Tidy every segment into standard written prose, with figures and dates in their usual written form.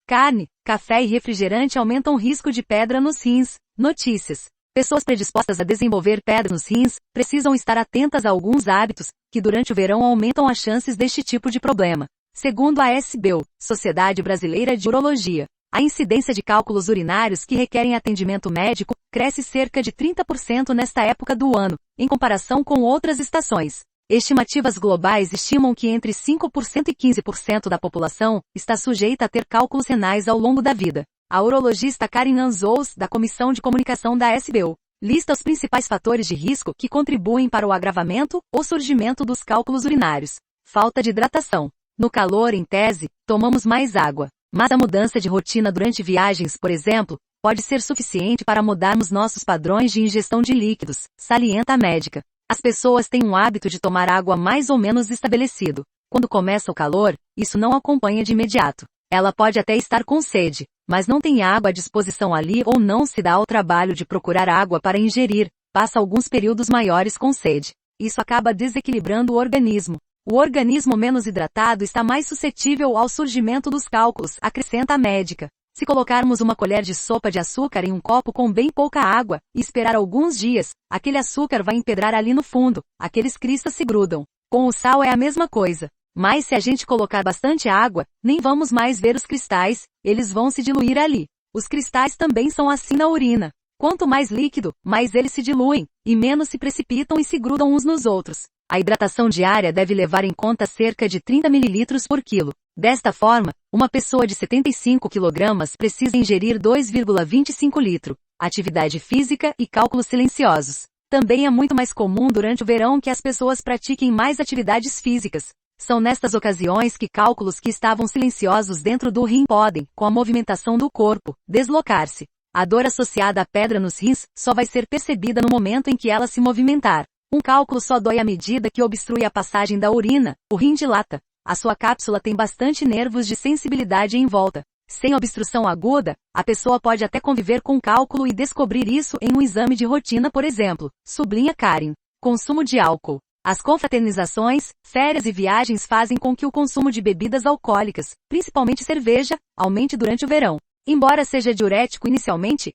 Carne, café e refrigerante aumentam o risco de pedra nos rins. Notícias. Pessoas predispostas a desenvolver pedra nos rins precisam estar atentas a alguns hábitos que durante o verão aumentam as chances deste tipo de problema. Segundo a SBU, Sociedade Brasileira de Urologia, a incidência de cálculos urinários que requerem atendimento médico cresce cerca de 30% nesta época do ano, em comparação com outras estações. Estimativas globais estimam que entre 5% e 15% da população está sujeita a ter cálculos renais ao longo da vida. A urologista Karen Anzous, da Comissão de Comunicação da SBU, lista os principais fatores de risco que contribuem para o agravamento ou surgimento dos cálculos urinários. Falta de hidratação. No calor, em tese, tomamos mais água. Mas a mudança de rotina durante viagens, por exemplo, pode ser suficiente para mudarmos nossos padrões de ingestão de líquidos, salienta a médica. As pessoas têm um hábito de tomar água mais ou menos estabelecido. Quando começa o calor, isso não acompanha de imediato. Ela pode até estar com sede, mas não tem água à disposição ali ou não se dá ao trabalho de procurar água para ingerir, passa alguns períodos maiores com sede. Isso acaba desequilibrando o organismo. O organismo menos hidratado está mais suscetível ao surgimento dos cálculos, acrescenta a médica. Se colocarmos uma colher de sopa de açúcar em um copo com bem pouca água, e esperar alguns dias, aquele açúcar vai empedrar ali no fundo, aqueles cristais se grudam. Com o sal é a mesma coisa. Mas se a gente colocar bastante água, nem vamos mais ver os cristais, eles vão se diluir ali. Os cristais também são assim na urina. Quanto mais líquido, mais eles se diluem, e menos se precipitam e se grudam uns nos outros. A hidratação diária deve levar em conta cerca de 30 ml por quilo. Desta forma, uma pessoa de 75 kg precisa ingerir 2,25 litros. Atividade física e cálculos silenciosos. Também é muito mais comum durante o verão que as pessoas pratiquem mais atividades físicas. São nestas ocasiões que cálculos que estavam silenciosos dentro do rim podem, com a movimentação do corpo, deslocar-se. A dor associada à pedra nos rins só vai ser percebida no momento em que ela se movimentar. Um cálculo só dói à medida que obstrui a passagem da urina, o rim dilata. A sua cápsula tem bastante nervos de sensibilidade em volta. Sem obstrução aguda, a pessoa pode até conviver com cálculo e descobrir isso em um exame de rotina, por exemplo, sublinha Karen. Consumo de álcool. As confraternizações, férias e viagens fazem com que o consumo de bebidas alcoólicas, principalmente cerveja, aumente durante o verão. Embora seja diurético inicialmente,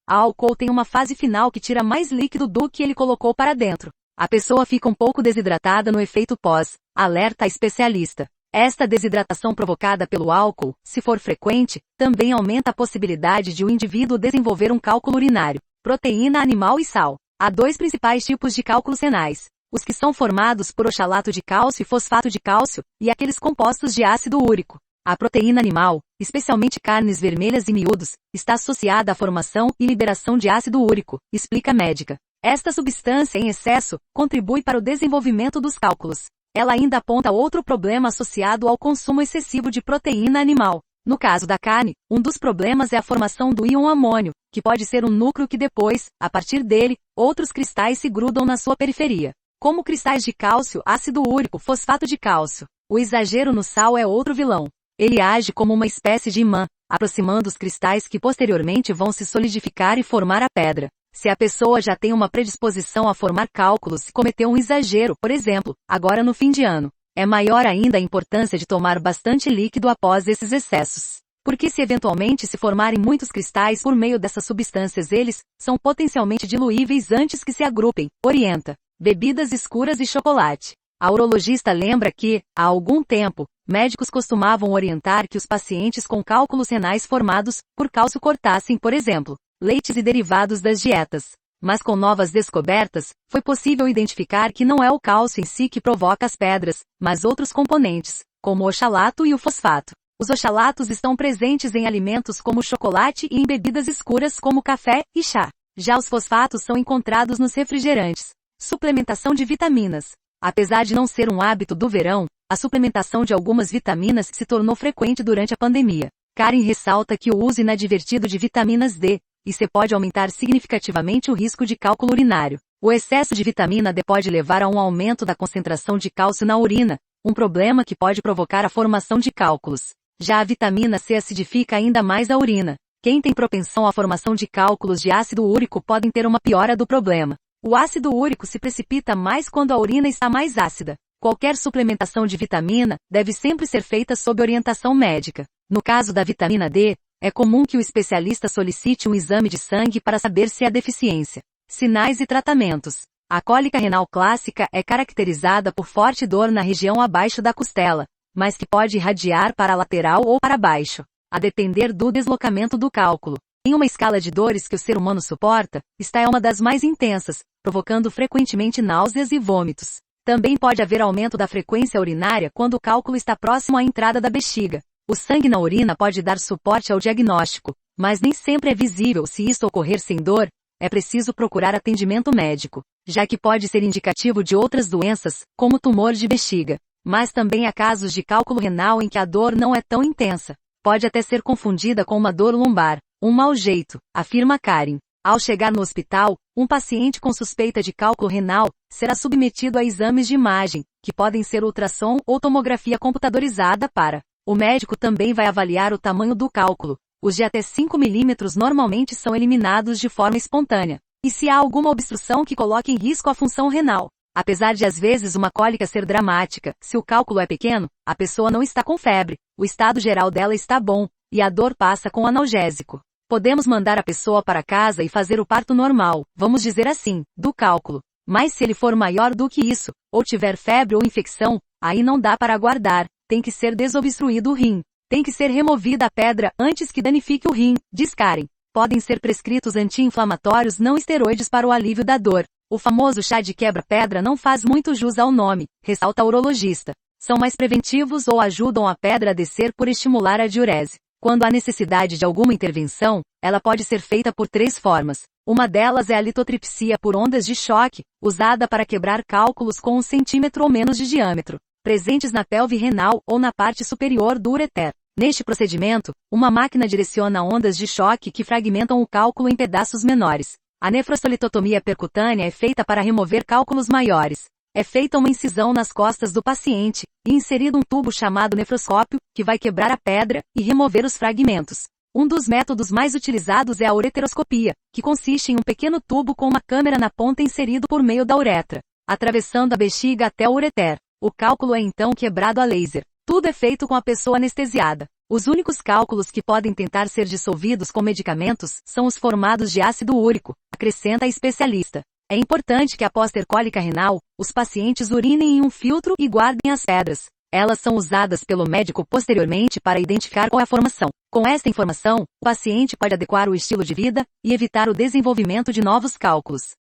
álcool tem uma fase final que tira mais líquido do que ele colocou para dentro. A pessoa fica um pouco desidratada no efeito pós, alerta a especialista. Esta desidratação provocada pelo álcool, se for frequente, também aumenta a possibilidade de o indivíduo desenvolver um cálculo urinário, proteína animal e sal. Há dois principais tipos de cálculos renais. Os que são formados por oxalato de cálcio e fosfato de cálcio, e aqueles compostos de ácido úrico. A proteína animal, especialmente carnes vermelhas e miúdos, está associada à formação e liberação de ácido úrico, explica a médica. Esta substância em excesso contribui para o desenvolvimento dos cálculos. Ela ainda aponta outro problema associado ao consumo excessivo de proteína animal. No caso da carne, um dos problemas é a formação do íon amônio, que pode ser um núcleo que depois, a partir dele, outros cristais se grudam na sua periferia. Como cristais de cálcio, ácido úrico, fosfato de cálcio. O exagero no sal é outro vilão. Ele age como uma espécie de imã, aproximando os cristais que posteriormente vão se solidificar e formar a pedra. Se a pessoa já tem uma predisposição a formar cálculos e cometeu um exagero, por exemplo, agora no fim de ano, é maior ainda a importância de tomar bastante líquido após esses excessos. Porque se eventualmente se formarem muitos cristais por meio dessas substâncias, eles são potencialmente diluíveis antes que se agrupem, orienta. Bebidas escuras e chocolate. A urologista lembra que, há algum tempo, médicos costumavam orientar que os pacientes com cálculos renais formados por cálcio cortassem, por exemplo, leites e derivados das dietas. Mas com novas descobertas, foi possível identificar que não é o cálcio em si que provoca as pedras, mas outros componentes, como o oxalato e o fosfato. Os oxalatos estão presentes em alimentos como chocolate e em bebidas escuras como café e chá. Já os fosfatos são encontrados nos refrigerantes. Suplementação de vitaminas. Apesar de não ser um hábito do verão, a suplementação de algumas vitaminas se tornou frequente durante a pandemia. Karen ressalta que o uso inadvertido de vitaminas D e C pode aumentar significativamente o risco de cálculo urinário. O excesso de vitamina D pode levar a um aumento da concentração de cálcio na urina, um problema que pode provocar a formação de cálculos. Já a vitamina C acidifica ainda mais a urina. Quem tem propensão à formação de cálculos de ácido úrico podem ter uma piora do problema. O ácido úrico se precipita mais quando a urina está mais ácida. Qualquer suplementação de vitamina deve sempre ser feita sob orientação médica. No caso da vitamina D, é comum que o especialista solicite um exame de sangue para saber se há deficiência. Sinais e tratamentos. A cólica renal clássica é caracterizada por forte dor na região abaixo da costela, mas que pode irradiar para a lateral ou para baixo, a depender do deslocamento do cálculo. Em uma escala de dores que o ser humano suporta, esta é uma das mais intensas, provocando frequentemente náuseas e vômitos. Também pode haver aumento da frequência urinária quando o cálculo está próximo à entrada da bexiga. O sangue na urina pode dar suporte ao diagnóstico, mas nem sempre é visível. Se isso ocorrer sem dor, é preciso procurar atendimento médico, já que pode ser indicativo de outras doenças, como tumor de bexiga. Mas também há casos de cálculo renal em que a dor não é tão intensa. Pode até ser confundida com uma dor lombar, um mau jeito, afirma Karen. Ao chegar no hospital, um paciente com suspeita de cálculo renal será submetido a exames de imagem, que podem ser ultrassom ou tomografia computadorizada para. O médico também vai avaliar o tamanho do cálculo. Os de até 5 milímetros normalmente são eliminados de forma espontânea. E se há alguma obstrução que coloque em risco a função renal? Apesar de às vezes uma cólica ser dramática, se o cálculo é pequeno, a pessoa não está com febre, o estado geral dela está bom, e a dor passa com analgésico. Podemos mandar a pessoa para casa e fazer o parto normal, vamos dizer assim, do cálculo. Mas se ele for maior do que isso, ou tiver febre ou infecção, aí não dá para aguardar, tem que ser desobstruído o rim. Tem que ser removida a pedra antes que danifique o rim, diz Karen. Podem ser prescritos anti-inflamatórios não esteroides para o alívio da dor. O famoso chá de quebra-pedra não faz muito jus ao nome, ressalta a urologista. São mais preventivos ou ajudam a pedra a descer por estimular a diurese. Quando há necessidade de alguma intervenção, ela pode ser feita por 3 formas. Uma delas é a litotripsia por ondas de choque, usada para quebrar cálculos com 1 centímetro ou menos de diâmetro, presentes na pelve renal ou na parte superior do ureter. Neste procedimento, uma máquina direciona ondas de choque que fragmentam o cálculo em pedaços menores. A nefrostolitotomia percutânea é feita para remover cálculos maiores. É feita uma incisão nas costas do paciente, e inserido um tubo chamado nefroscópio, que vai quebrar a pedra e remover os fragmentos. Um dos métodos mais utilizados é a ureteroscopia, que consiste em um pequeno tubo com uma câmera na ponta inserido por meio da uretra, atravessando a bexiga até o ureter. O cálculo é então quebrado a laser. Tudo é feito com a pessoa anestesiada. Os únicos cálculos que podem tentar ser dissolvidos com medicamentos são os formados de ácido úrico, acrescenta a especialista. É importante que após ter cólica renal, os pacientes urinem em um filtro e guardem as pedras. Elas são usadas pelo médico posteriormente para identificar qual é a formação. Com esta informação, o paciente pode adequar o estilo de vida e evitar o desenvolvimento de novos cálculos.